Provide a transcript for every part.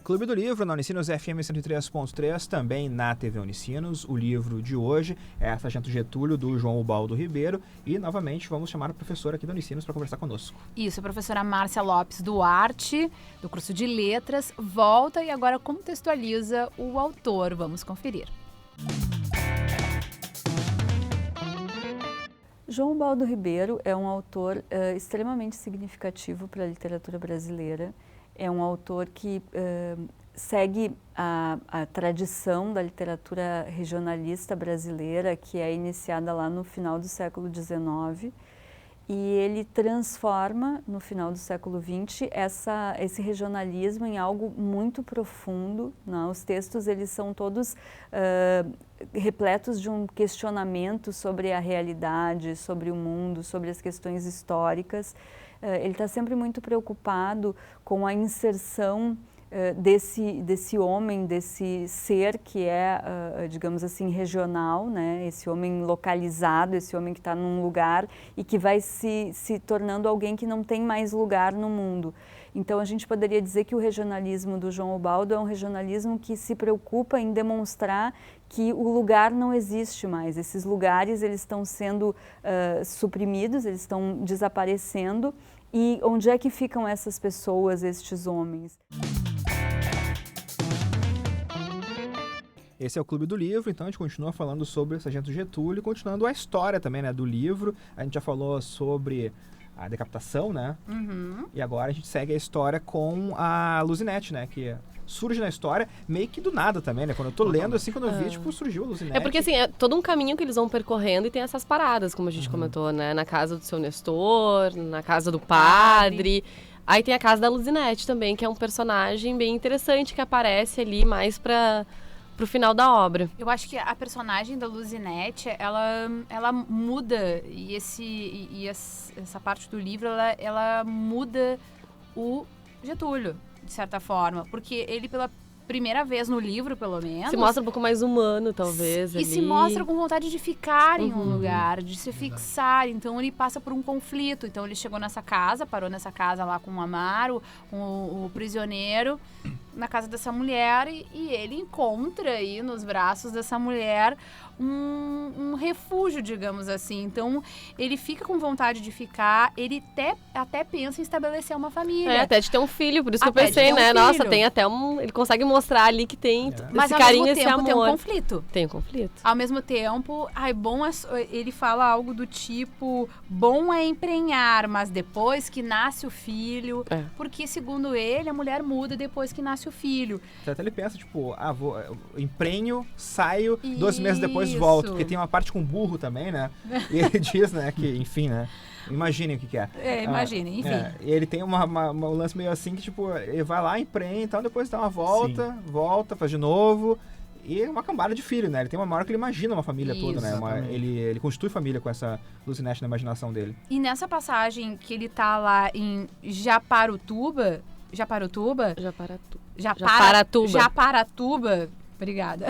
Clube do Livro, na Unicinos FM 103.3, também na TV Unicinos. O livro de hoje é Sargento Getúlio, do João Ubaldo Ribeiro. E, novamente, vamos chamar a professora aqui da Unicinos para conversar conosco. Isso, a professora Márcia Lopes Duarte, do curso de Letras, volta e agora contextualiza o autor. Vamos conferir. João Ubaldo Ribeiro é um autor extremamente significativo para a literatura brasileira. É um autor que segue a tradição da literatura regionalista brasileira, que é iniciada lá no final do século XIX, e ele transforma, no final do século XX, esse regionalismo em algo muito profundo, né? Os textos eles são todos repletos de um questionamento sobre a realidade, sobre o mundo, sobre as questões históricas. Ele está sempre muito preocupado com a inserção desse homem, desse ser que é, digamos assim, regional, né? Esse homem localizado, esse homem que está num lugar e que vai se tornando alguém que não tem mais lugar no mundo. Então, a gente poderia dizer que o regionalismo do João Ubaldo é um regionalismo que se preocupa em demonstrar que o lugar não existe mais. Esses lugares eles estão sendo suprimidos, eles estão desaparecendo. E onde é que ficam essas pessoas, estes homens? Esse é o Clube do Livro, então a gente continua falando sobre o Sargento Getúlio, continuando a história também, né, do livro. A gente já falou sobre a decapitação, né? Uhum. E agora a gente segue a história com a Luzinete, né, que surge na história meio que do nada também, né? Quando eu tô lendo, assim, quando eu vi, tipo, surgiu a Luzinete. É porque, assim, é todo um caminho que eles vão percorrendo e tem essas paradas, como a gente comentou, né? Na casa do seu Nestor, na casa do padre. Aí tem a casa da Luzinete também, que é um personagem bem interessante que aparece ali mais pro final da obra. Eu acho que a personagem da Luzinete, ela muda, e essa parte do livro, ela muda o Getúlio, de certa forma, porque ele, pela primeira vez no livro, pelo menos... Se mostra um pouco mais humano, talvez, ali. Se mostra com vontade de ficar em um lugar, de se fixar. Então, ele passa por um conflito. Então, ele chegou nessa casa, parou nessa casa lá com o Amaro, com o prisioneiro, na casa dessa mulher, e ele encontra aí nos braços dessa mulher um refúgio, digamos assim. Então, ele fica com vontade de ficar, ele até pensa em estabelecer uma família. Até de ter um filho, por isso que eu pensei, né? Nossa, tem até ele consegue mostrar ali que tem esse carinho, esse amor. Mas, ao mesmo tempo, tem um conflito. Tem um conflito. Ao mesmo tempo, ele fala algo do tipo, bom é emprenhar, mas depois que nasce o filho, porque, segundo ele, a mulher muda depois que nasce o filho. Até ele pensa, tipo, emprenho, saio, 2 meses depois volto, porque tem uma parte com burro também, né? E ele diz, né, que, enfim, né? Imaginem o que é. Imaginem, enfim. E ele tem um lance meio assim que, tipo, ele vai lá, emprenha, então depois dá uma volta, faz de novo. E uma cambada de filho, né? Ele tem uma hora que ele imagina uma família toda, né? Ele constitui família com essa Luzinete na imaginação dele. E nessa passagem que ele tá lá em Japaratuba, obrigada.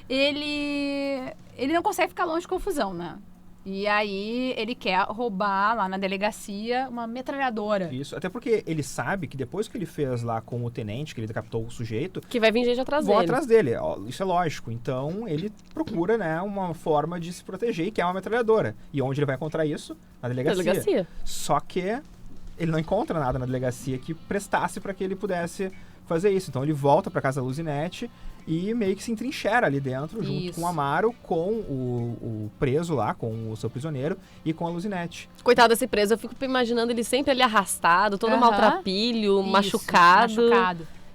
ele não consegue ficar longe de confusão, né? E aí ele quer roubar lá na delegacia uma metralhadora. Isso, até porque ele sabe que depois que ele fez lá com o tenente, que ele decapitou o sujeito... Que vai vir gente atrás dele. Vão atrás dele, isso é lógico. Então ele procura, né, uma forma de se proteger, que é uma metralhadora. E onde ele vai encontrar isso? Na delegacia. Só que ele não encontra nada na delegacia que prestasse para que ele pudesse fazer isso. Então ele volta para casa da Luzinete e meio que se entrincheira ali dentro, junto com o Amaro, com o preso lá, com o seu prisioneiro e com a Luzinete. Coitado desse preso, eu fico imaginando ele sempre ali arrastado, todo maltrapilho, machucado.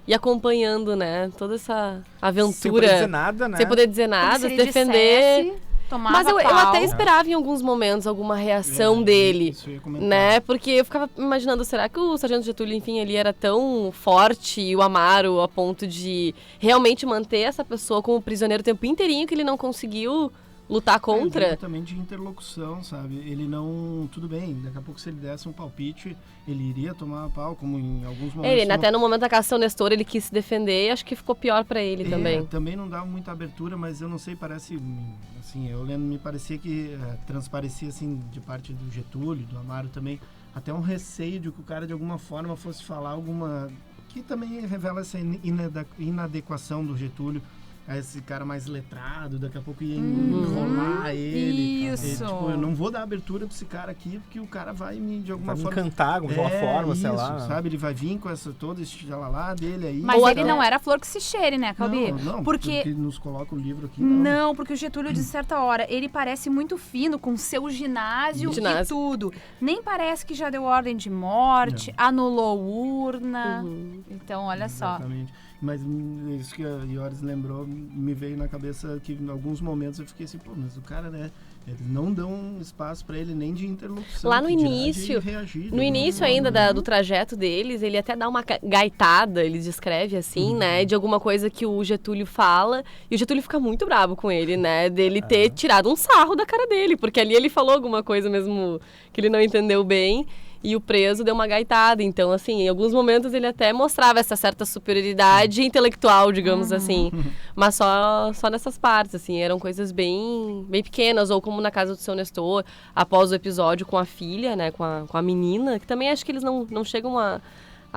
E acompanhando, né, toda essa aventura. Sem poder dizer nada, né? Sem poder dizer nada, se defender. Mas eu até esperava em alguns momentos alguma reação dele, né? Porque eu ficava imaginando, será que o Sargento Getúlio, enfim, ele era tão forte e o Amaro a ponto de realmente manter essa pessoa como prisioneiro o tempo inteirinho que ele não conseguiu lutar contra? Também de interlocução, sabe? Ele não... Tudo bem, daqui a pouco se ele desse um palpite, ele iria tomar pau, como em alguns momentos... Ele, até no momento da caça ao Nestor, ele quis se defender e acho que ficou pior pra ele também. Também não dava muita abertura, mas eu não sei, parece... Assim, eu lembro, me parecia que transparecia, assim, de parte do Getúlio, do Amaro também, até um receio de que o cara, de alguma forma, fosse falar alguma... que também revela essa inadequação do Getúlio a esse cara mais letrado, daqui a pouco ia enrolar ele. Isso. Tipo, eu não vou dar abertura pra esse cara aqui, porque o cara vai de alguma forma... encantar de alguma forma, sei lá. Sabe? Ele vai vir com todo esse lá dele aí. Mas ele não era flor que se cheire, né, Calbi? Não, porque nos coloca o livro aqui. Não, porque o Getúlio, de certa hora, ele parece muito fino, com seu ginásio e tudo. Nem parece que já deu ordem de morte, anulou urna. Então, olha Exatamente. só. Mas isso que a Ioris lembrou, me veio na cabeça que em alguns momentos eu fiquei assim, pô, mas o cara, né, eles não dão espaço pra ele nem de interlocução. Lá no início, reagir, no início ainda do trajeto deles, ele até dá uma gaitada, ele descreve assim, né, de alguma coisa que o Getúlio fala, e o Getúlio fica muito bravo com ele, né, dele ter tirado um sarro da cara dele, porque ali ele falou alguma coisa mesmo que ele não entendeu bem. E o preso deu uma gaitada. Então, assim, em alguns momentos ele até mostrava essa certa superioridade intelectual, digamos assim. Mas só nessas partes, assim. Eram coisas bem pequenas. Ou como na casa do seu Nestor, após o episódio com a filha, né? Com a menina. Que também acho que eles não chegam a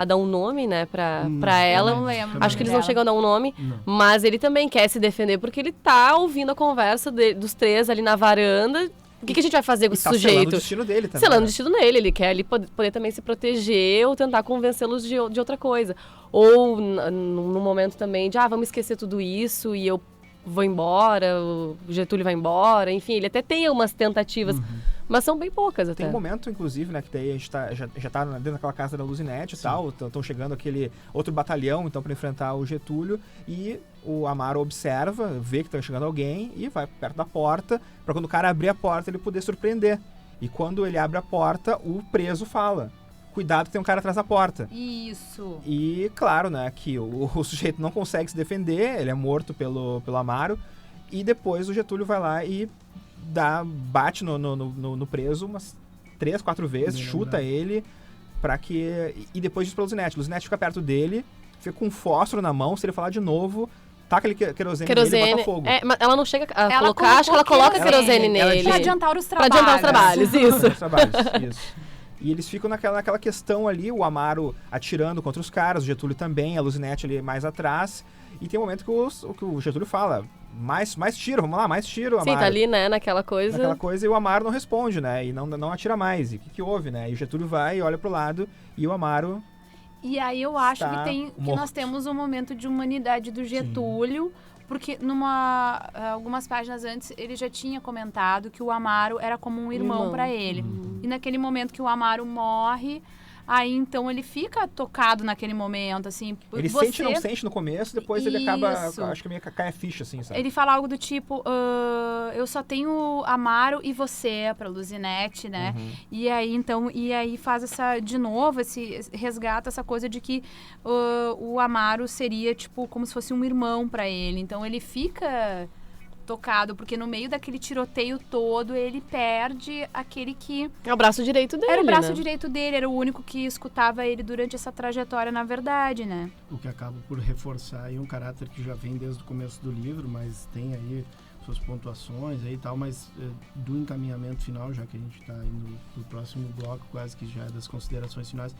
dar um nome, né? Pra ela. Eu não lembro. Acho que eles não chegam a dar um nome. Mas ele também quer se defender porque ele tá ouvindo a conversa dos três ali na varanda. O que a gente vai fazer com esse sujeito? Selando o destino dele também. Selando o destino dele. Ele quer ali poder também se proteger ou tentar convencê-los de outra coisa. Ou no momento também de, vamos esquecer tudo isso e eu vou embora, o Getúlio vai embora. Enfim, ele até tem umas tentativas, mas são bem poucas até. Tem um momento, inclusive, né, que daí a gente já tá dentro daquela casa da Luzinete e tal, estão chegando aquele outro batalhão, então, para enfrentar o Getúlio, e o Amaro observa, vê que tá chegando alguém e vai perto da porta, para quando o cara abrir a porta ele poder surpreender. E quando ele abre a porta, o preso fala: cuidado que tem um cara atrás da porta. Isso. E claro, né, que o sujeito não consegue se defender, ele é morto pelo Amaro, e depois o Getúlio vai lá e bate no preso umas 3, 4 vezes, chuta ele, e depois diz pra Luzinete. Luzinete fica perto dele, fica com um fósforo na mão, se ele falar de novo, taca aquele querosene nele e bota fogo. Mas ela não chega a colocar, acho que ela coloca querosene nele. Pra adiantar os trabalhos. Pra adiantar os trabalhos, isso. Isso. E eles ficam naquela questão ali, o Amaro atirando contra os caras, o Getúlio também, a Luzinete ali mais atrás. E tem um momento que o Getúlio fala: mais tiro, vamos lá, mais tiro, Amaro. Sim, tá ali, né, naquela coisa, e o Amaro não responde, né, e não atira mais. E o que houve, né? E o Getúlio vai e olha pro lado, e o Amaro... E aí eu acho que nós temos um momento de humanidade do Getúlio, porque algumas páginas antes ele já tinha comentado que o Amaro era como um irmão para ele. E naquele momento que o Amaro morre, aí então ele fica tocado naquele momento, assim. Ele sente e não sente no começo, depois ele acaba, acho que meio que cai a ficha, assim, sabe? Ele fala algo do tipo, eu só tenho Amaro e você, pra Luzinete, né? E aí faz resgata essa coisa de que o Amaro seria, tipo, como se fosse um irmão pra ele. Então ele fica tocado, porque no meio daquele tiroteio todo, ele perde aquele que... É o braço direito dele, era o braço direito dele, era o único que escutava ele durante essa trajetória, na verdade, né? O que acaba por reforçar aí um caráter que já vem desde o começo do livro, mas tem aí suas pontuações aí e tal, mas do encaminhamento final, já que a gente está indo pro próximo bloco, quase que já é das considerações finais,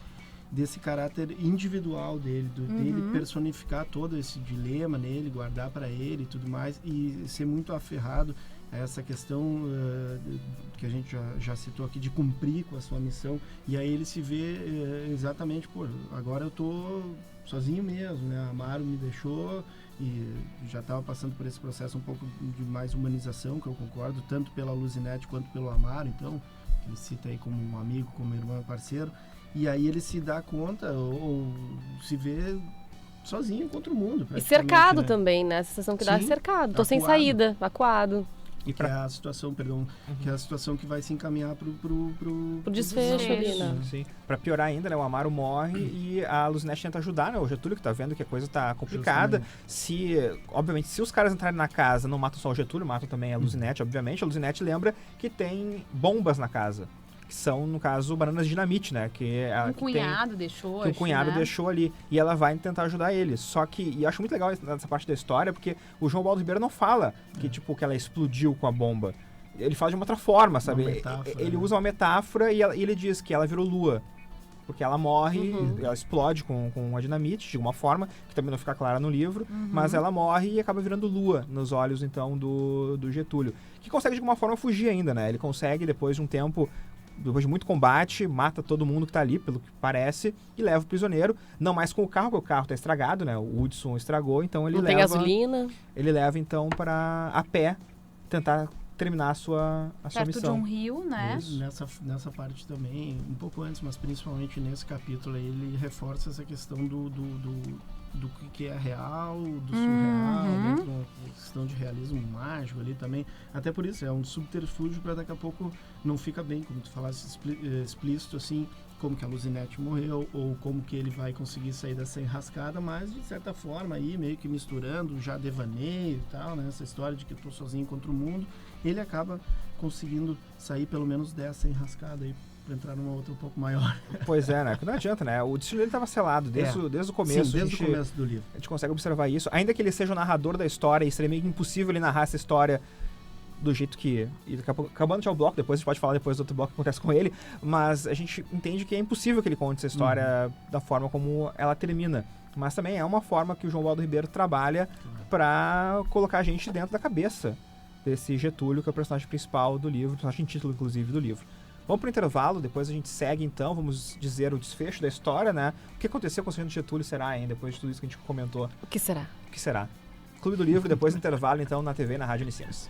desse caráter individual dele, dele personificar todo esse dilema nele, guardar para ele e tudo mais, e ser muito aferrado a essa questão que a gente já citou aqui, de cumprir com a sua missão, e aí ele se vê exatamente, agora eu tô sozinho mesmo, né? Amaro me deixou e já estava passando por esse processo um pouco de mais humanização, que eu concordo, tanto pela Luzinete quanto pelo Amaro, então, ele cita aí como um amigo, como irmão e parceiro. E aí ele se dá conta, ou se vê sozinho contra o mundo. E cercado, né? Também, né? A sensação que dá é cercado. Tô sem saída, acuado. E que é a situação, que é a situação que vai se encaminhar pro desfecho ali, né? Sim. Pra piorar ainda, né? O Amaro morre e a Luzinete tenta ajudar, né? O Getúlio, que tá vendo que a coisa tá complicada. Obviamente, se os caras entrarem na casa, não matam só o Getúlio, matam também a Luzinete, obviamente. A Luzinete lembra que tem bombas na casa. Que são, no caso, bananas de dinamite, né? Que um cunhado deixou. Que o cunhado deixou ali. E ela vai tentar ajudar ele. Só que, e eu acho muito legal essa parte da história, porque o João Baldo Ribeiro não fala que, tipo, que ela explodiu com a bomba. Ele fala de uma outra forma, sabe? Ele usa uma metáfora e ele diz que ela virou lua. porque ela morre, ela explode com a dinamite, de alguma forma, que também não fica clara no livro, mas ela morre e acaba virando lua nos olhos, então, do Getúlio, que consegue de alguma forma fugir ainda, né? Ele consegue, depois de um tempo, depois de muito combate, mata todo mundo que tá ali, pelo que parece, e leva o prisioneiro, não mais com o carro, porque o carro tá estragado, né? O Hudson estragou, então ele leva... Não tem gasolina. Ele leva, então, a pé, tentar terminar a sua missão. Perto de um rio, né? Nessa parte também, um pouco antes, mas principalmente nesse capítulo aí, ele reforça essa questão do que é real, do surreal, dentro de uma questão de realismo mágico ali também. Até por isso, é um subterfúgio para daqui a pouco não fica bem, como tu falasse, explícito assim, como que a Luzinete morreu, ou como que ele vai conseguir sair dessa enrascada, mas de certa forma aí, meio que misturando já devaneio e tal, né? Essa história de que eu tô sozinho contra o mundo, ele acaba conseguindo sair pelo menos dessa enrascada aí, para entrar numa outra um pouco maior. Pois é, né? Não adianta, né? O destino dele estava selado desde o começo. Sim, desde o começo do livro. A gente consegue observar isso. Ainda que ele seja o narrador da história, e seria meio impossível ele narrar essa história do jeito que... E acabando de o bloco, depois a gente pode falar depois do outro bloco que acontece com ele, mas a gente entende que é impossível que ele conte essa história da forma como ela termina. Mas também é uma forma que o João Baldo Ribeiro trabalha para colocar a gente dentro da cabeça desse Getúlio, que é o personagem principal do livro, o personagem título, inclusive, do livro. Vamos pro intervalo, depois a gente segue então, vamos dizer o desfecho da história, né? O que aconteceu com o Sargento Getúlio será, hein? Depois de tudo isso que a gente comentou. O que será? O que será? Clube do Livro, depois do intervalo, então, na TV e na Rádio Unicinos.